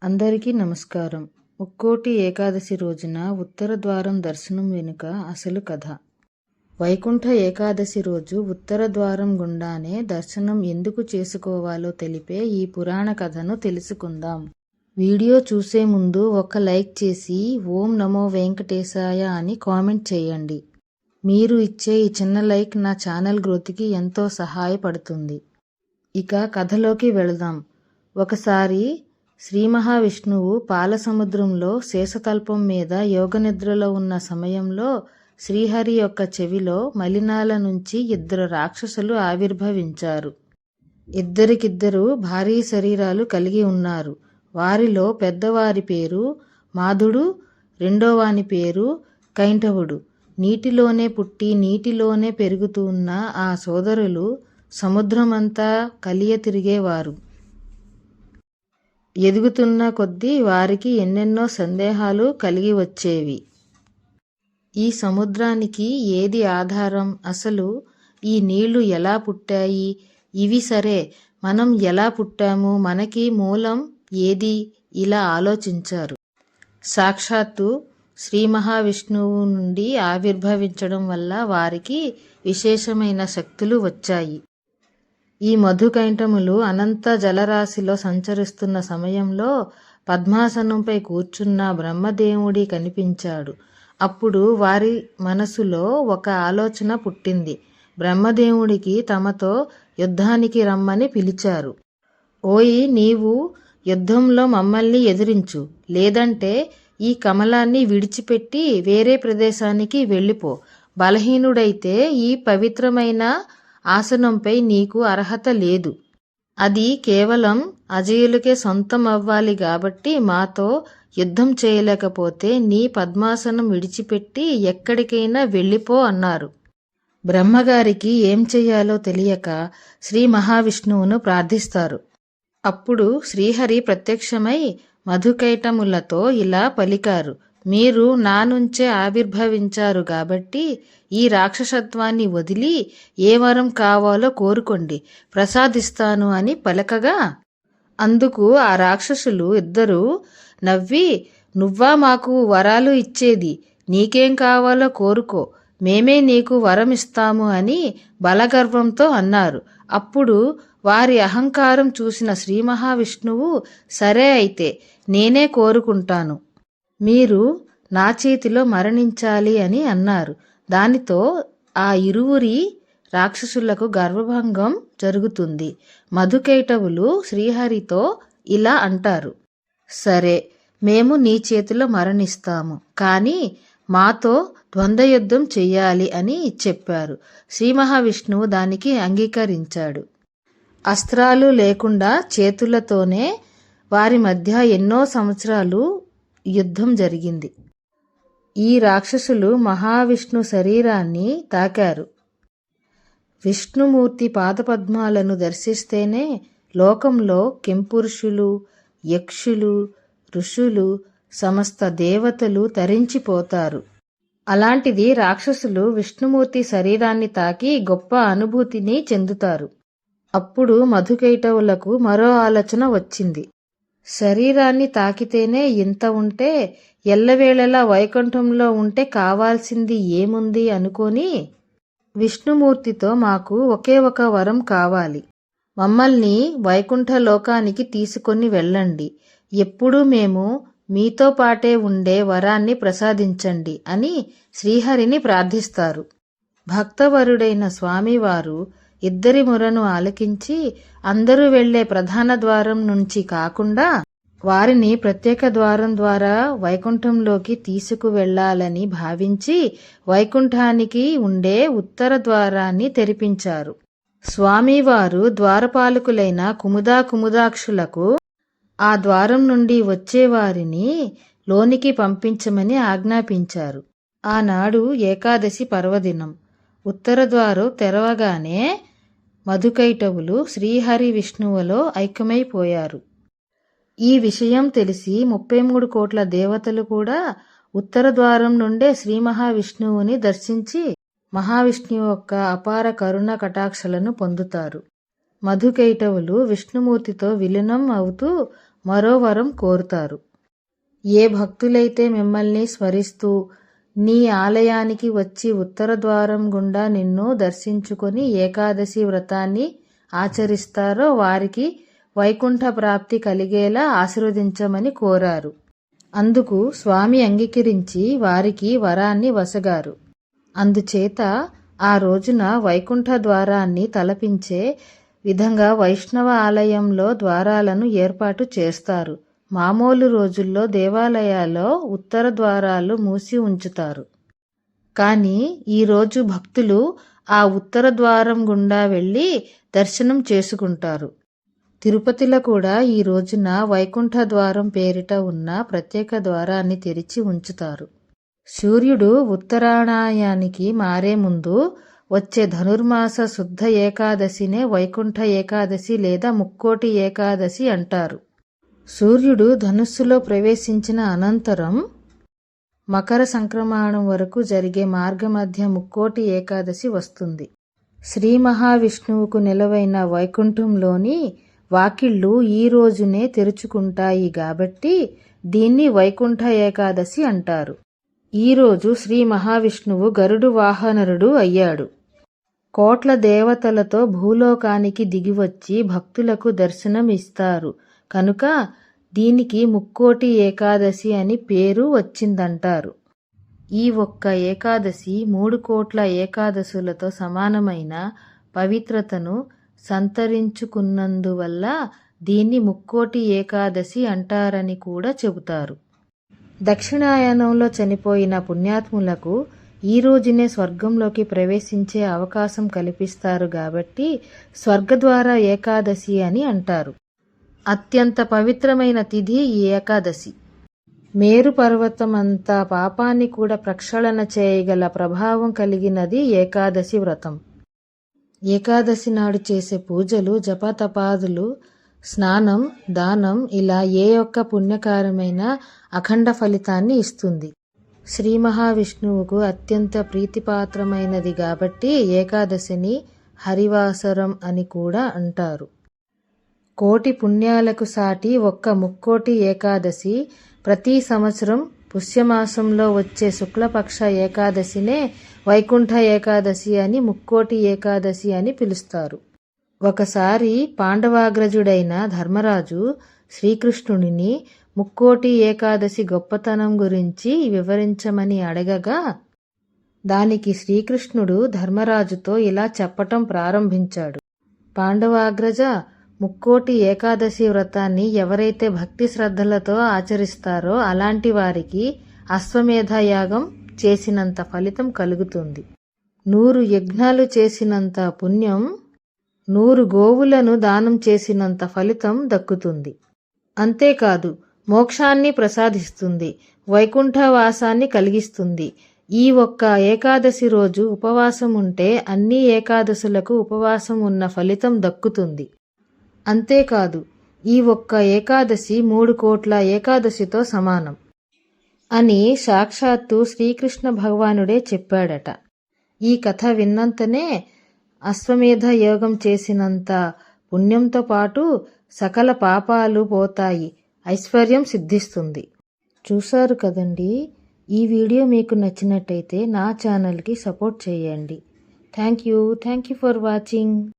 అందరికీ నమస్కారం. ముక్కోటి ఏకాదశి రోజున ఉత్తర ద్వారం దర్శనం వెనుక అసలు కథ. వైకుంఠ ఏకాదశి రోజు ఉత్తర ద్వారం గుండానే దర్శనం ఎందుకు చేసుకోవాలో తెలిపే ఈ పురాణ కథను తెలుసుకుందాం. వీడియో చూసే ముందు ఒక లైక్ చేసి ఓం నమో వెంకటేశాయ అని కామెంట్ చేయండి. మీరు ఇచ్చే ఈ చిన్న లైక్ నా ఛానల్ గ్రోత్కి ఎంతో సహాయపడుతుంది. ఇక కథలోకి వెళదాం. ఒకసారి శ్రీ మహావిష్ణువు పాలసముద్రంలో శేషతల్పం మీద యోగనిద్రలో ఉన్న సమయంలో శ్రీహరి యొక్క చెవిలో మలినాల నుంచి 2 రాక్షసులు ఆవిర్భవించారు. ఇద్దరికిద్దరు భారీ శరీరాలు కలిగి ఉన్నారు. వారిలో పెద్దవారి పేరు మాధుడు, రెండోవాని పేరు కైంఠవుడు. నీటిలోనే పుట్టి నీటిలోనే పెరుగుతూ ఉన్న ఆ సోదరులు సముద్రమంతా కలియ తిరిగేవారు. ఎదుగుతున్న కొద్దీ వారికి ఎన్నెన్నో సందేహాలు కలిగి వచ్చేవి. ఈ సముద్రానికి ఏది ఆధారం? అసలు ఈ నీళ్లు ఎలా పుట్టాయి? ఇవి సరే, మనం ఎలా పుట్టాము? మనకి మూలం ఏది? ఇలా ఆలోచించారు. సాక్షాత్తు శ్రీ మహావిష్ణువు నుండి ఆవిర్భవించడం వల్ల వారికి విశేషమైన శక్తులు వచ్చాయి. ఈ మధుకైంఠములు అనంత జలరాశిలో సంచరిస్తున్న సమయంలో పద్మాసనంపై కూర్చున్న బ్రహ్మదేవుడి కనిపించాడు. అప్పుడు వారి మనసులో ఒక ఆలోచన పుట్టింది. బ్రహ్మదేవుడికి తమతో యుద్ధానికి రమ్మని పిలిచారు. ఓయి, నీవు యుద్ధంలో మమ్మల్ని ఎదిరించు, లేదంటే ఈ కమలాన్ని విడిచిపెట్టి వేరే ప్రదేశానికి వెళ్ళిపో. బలహీనుడైతే ఈ పవిత్రమైన ఆసనంపై నీకు అర్హత లేదు. అది కేవలం అజేయులకే సొంతం అవ్వాలి కాబట్టి మాతో యుద్ధం చేయలేకపోతే నీ పద్మాసనం విడిచిపెట్టి ఎక్కడికైనా వెళ్ళిపో అన్నారు. బ్రహ్మగారికి ఏం చెయ్యాలో తెలియక శ్రీ మహావిష్ణువును ప్రార్థిస్తారు. అప్పుడు శ్రీహరి ప్రత్యక్షమై మధుకైటములతో ఇలా పలికారు. మీరు నా నుంచే ఆవిర్భవించారు కాబట్టి ఈ రాక్షసత్వాన్ని వదిలి ఏ వరం కావాలో కోరుకోండి, ప్రసాదిస్తాను అని పలకగా అందుకు ఆ రాక్షసులు ఇద్దరూ నవ్వి, నువ్వా మాకు వరాలు ఇచ్చేది? నీకేం కావాలో కోరుకో, మేమే నీకు వరం ఇస్తాము అని బలగర్వంతో అన్నారు. అప్పుడు వారి అహంకారం చూసిన శ్రీ మహావిష్ణువు, సరే అయితే నేనే కోరుకుంటాను, మీరు నా చేతిలో మరణించాలి అని అన్నారు. దానితో ఆ ఇరువురి రాక్షసులకు గర్వభంగం జరుగుతుంది. మధుకైటవులు శ్రీహరితో ఇలా అంటారు, సరే, మేము నీ చేతిలో మరణిస్తాము, కానీ మాతో ద్వంద్వయుద్ధం చెయ్యాలి అని చెప్పారు. శ్రీ మహావిష్ణువు దానికి అంగీకరించాడు. అస్త్రాలు లేకుండా చేతులతోనే వారి మధ్య ఎన్నో సంవత్సరాలు యుద్ధం జరిగింది. ఈ రాక్షసులు మహావిష్ణు శరీరాన్ని తాకారు. విష్ణుమూర్తి పాదపద్మాలను దర్శిస్తేనే లోకంలో కెంపురుషులు, యక్షులు, ఋషులు, సమస్త దేవతలు తరించిపోతారు. అలాంటిది రాక్షసులు విష్ణుమూర్తి శరీరాన్ని తాకి గొప్ప అనుభూతిని చెందుతారు. అప్పుడు మధుకైటవులకు మరో ఆలోచన వచ్చింది. శరీరాన్ని తాకితేనే ఇంత ఉంటే ఎల్లవేళలా వైకుంఠంలో ఉంటే కావాల్సింది ఏముంది అనుకొని విష్ణుమూర్తితో మాకు ఒకే ఒక వరం కావాలి, మమ్మల్ని వైకుంఠ లోకానికి తీసుకొని వెళ్ళండి, ఎప్పుడూ మేము మీతో పాటే ఉండే వరాన్ని ప్రసాదించండి అని శ్రీహరిని ప్రార్థిస్తారు. భక్తవరుడైన స్వామివారు ఇద్దరి మొరను ఆలకించి అందరూ వెళ్లే ప్రధాన ద్వారం నుంచి కాకుండా వారిని ప్రత్యేక ద్వారం ద్వారా వైకుంఠంలోకి తీసుకువెళ్లాలని భావించి వైకుంఠానికి ఉండే ఉత్తర ద్వారాన్ని తెరిపించారు. స్వామివారు ద్వారపాలకులైన కుముదాక్షులకు ఆ ద్వారం నుండి వచ్చేవారిని లోనికి పంపించమని ఆజ్ఞాపించారు. ఆనాడు ఏకాదశి పర్వదినం. ఉత్తర ద్వారం తెరవగానే మధుకైటవులు శ్రీహరి విష్ణువులో ఐక్యమైపోయారు. ఈ విషయం తెలిసి 33 కోట్ల దేవతలు కూడా ఉత్తర ద్వారం నుండే శ్రీ మహావిష్ణువుని దర్శించి మహావిష్ణువు యొక్క అపార కరుణ కటాక్షలను పొందుతారు. మధుకైటవులు విష్ణుమూర్తితో విలీనం అవుతూ మరో వరం కోరుతారు. ఏ భక్తులైతే మిమ్మల్ని స్మరిస్తూ నీ ఆలయానికి వచ్చి ఉత్తర ద్వారం గుండా నిన్ను దర్శించుకొని ఏకాదశి వ్రతాన్ని ఆచరిస్తారో వారికి వైకుంఠ ప్రాప్తి కలిగేలా ఆశీర్వదించమని కోరారు. అందుకు స్వామి అంగీకరించి వారికి వరాన్ని వసగారు. అందుచేత ఆ రోజున వైకుంఠ ద్వారాన్ని తలపించే విధంగా వైష్ణవ ఆలయంలో ద్వారాలను ఏర్పాటు చేస్తారు. మామూలు రోజుల్లో దేవాలయాల్లో ఉత్తర ద్వారాలు మూసి ఉంచుతారు. కానీ ఈరోజు భక్తులు ఆ ఉత్తర ద్వారం గుండా వెళ్ళి దర్శనం చేసుకుంటారు. తిరుపతిలో కూడా ఈ రోజున వైకుంఠ ద్వారం పేరిట ఉన్న ప్రత్యేక ద్వారాన్ని తెరిచి ఉంచుతారు. సూర్యుడు ఉత్తరాయణానికి మారే ముందు వచ్చే ధనుర్మాస శుద్ధ ఏకాదశినే వైకుంఠ ఏకాదశి లేదా ముక్కోటి ఏకాదశి అంటారు. సూర్యుడు ధనుస్సులో ప్రవేశించిన అనంతరం మకర సంక్రమణం వరకు జరిగే మార్గమధ్య ముక్కోటి ఏకాదశి వస్తుంది. శ్రీ మహావిష్ణువుకు నెలవైన వైకుంఠంలోని వాకిళ్ళు ఈ రోజునే తెరుచుకుంటాయి కాబట్టి దీన్ని వైకుంఠ ఏకాదశి అంటారు. ఈరోజు శ్రీ మహావిష్ణువు గరుడు వాహనరుడు అయ్యాడు. కోట్ల దేవతలతో భూలోకానికి దిగివచ్చి భక్తులకు దర్శనం ఇస్తారు కనుక దీనికి ముక్కోటి ఏకాదశి అని పేరు వచ్చిందంటారు. ఈ ఒక్క ఏకాదశి 3 కోట్ల ఏకాదశులతో సమానమైన పవిత్రతను సంతరించుకున్నందువల్ల దీన్ని ముక్కోటి ఏకాదశి అంటారని కూడా చెబుతారు. దక్షిణాయనంలో చనిపోయిన పుణ్యాత్ములకు ఈ రోజునే స్వర్గంలోకి ప్రవేశించే అవకాశం కల్పిస్తారు కాబట్టి స్వర్గద్వార ఏకాదశి అని అంటారు. అత్యంత పవిత్రమైన తిథి ఈ ఏకాదశి. మేరు పర్వతమంతా పాపాన్ని కూడా ప్రక్షాళన చేయగల ప్రభావం కలిగినది ఏకాదశి వ్రతం. ఏకాదశి నాడు చేసే పూజలు, జపతపాదులు, స్నానం, దానం ఇలా ఏ ఒక్క పుణ్యకార్యమైన అఖండ ఫలితాన్ని ఇస్తుంది. శ్రీ మహావిష్ణువుకు అత్యంత ప్రీతిపాత్రమైనది కాబట్టి ఏకాదశిని హరివాసరం అని కూడా అంటారు. కోటి పుణ్యాలకు సాటి ఒక్క ముక్కోటి ఏకాదశి ప్రతి సంవత్సరం పుష్యమాసంలో వచ్చే శుక్లపక్ష ఏకాదశినే వైకుంఠ ఏకాదశి అని ముక్కోటి ఏకాదశి అని పిలుస్తారు. ఒకసారి పాండవాగ్రజుడైన ధర్మరాజు శ్రీకృష్ణుడిని ముక్కోటి ఏకాదశి గొప్పతనం గురించి వివరించమని అడగగా దానికి శ్రీకృష్ణుడు ధర్మరాజుతో ఇలా చెప్పటం ప్రారంభించాడు. పాండవాగ్రజ, ముక్కోటి ఏకాదశి వ్రతాన్ని ఎవరైతే భక్తి శ్రద్ధలతో ఆచరిస్తారో అలాంటి వారికి అశ్వమేధ యాగం చేసినంత ఫలితం కలుగుతుంది. 100 యజ్ఞాలు చేసినంత పుణ్యం, 100 గోవులను దానం చేసినంత ఫలితం దక్కుతుంది. అంతేకాదు మోక్షాన్ని ప్రసాదిస్తుంది, వైకుంఠవాసాన్ని కలిగిస్తుంది. ఈ ఒక్క ఏకాదశి రోజు ఉపవాసం ఉంటే అన్ని ఏకాదశులకు ఉపవాసం ఉన్న ఫలితం దక్కుతుంది. అంతేకాదు ఈ ఒక్క ఏకాదశి 3 కోట్ల ఏకాదశితో సమానం అని సాక్షాత్తు శ్రీకృష్ణ భగవానుడే చెప్పాడట. ఈ కథ విన్నంతనే అశ్వమేధ యోగం చేసినంత పుణ్యంతో పాటు సకల పాపాలు పోతాయి, ఐశ్వర్యం సిద్ధిస్తుంది. చూశారు కదండి. ఈ వీడియో మీకు నచ్చినట్టయితే నా ఛానల్కి సపోర్ట్ చేయండి. Thank you for watching.